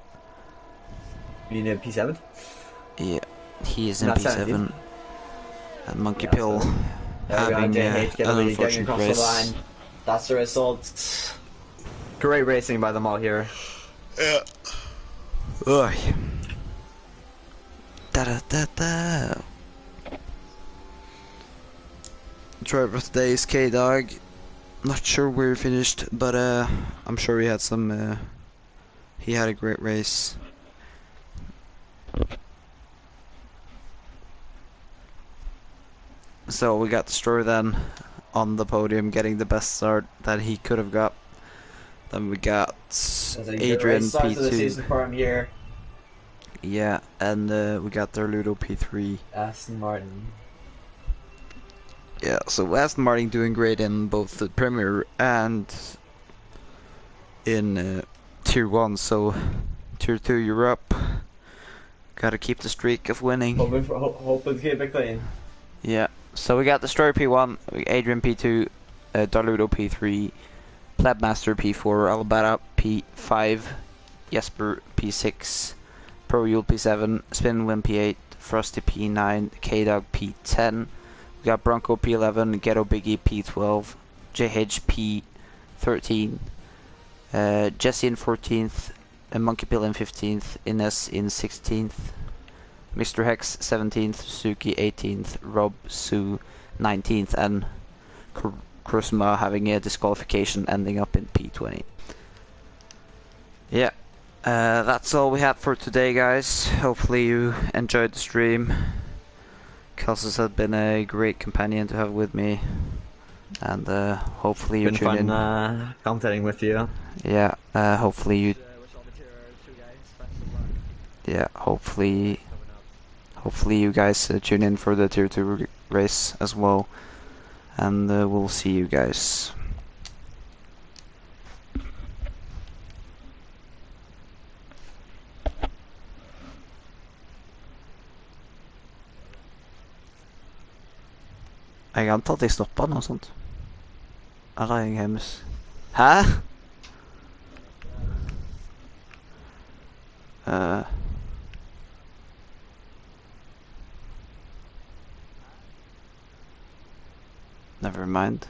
You need a P7? Yeah, he is in Not P7. 17. And Monkey Yeah, Pill so there we having go, JH an getting unfortunate across race. the line. That's the result. Great racing by them all here. Yeah. Ugh. Da da da da. Driver of the day is K-Dog. Not sure where he finished, but I'm sure he had some. He had a great race. So we got Destroyer then on the podium, getting the best start that he could have got. Then we got Adrian P2. For him here. Yeah, and we got their Ludo P3. Aston Martin. Yeah, so Aston Martin doing great in both the Premier and in Tier 1. So Tier 2 you're up. Gotta keep the streak of winning. Hoping to keep it clean. Yeah, so we got Destroyer P1, Adrian P2, Darludo P3, Plebmaster P4, Alabama P5, Jesper P6, Pro Yule P7, Spinwin P8, Frosty P9, K-Dog P10, we got Bronco P11, Ghetto Biggie P12, JH P13, Jesse in 14th, Monkey Pill in 15th, Ines in 16th, Mr. Hex 17th, Suki 18th, Rob Sue 19th, and Krusma having a disqualification ending up in P20. Yeah, that's all we had for today, guys. Hopefully you enjoyed the stream. Kelsus has been a great companion to have with me, and hopefully you tune in. Been fun commentating with you. Yeah, hopefully you. Yeah, hopefully you guys tune in for the Tier 2 race as well, and we'll see you guys. Jeg antar at jeg stopper noe sånt. Eller er jeg hjemmes? Hæ? Never mind.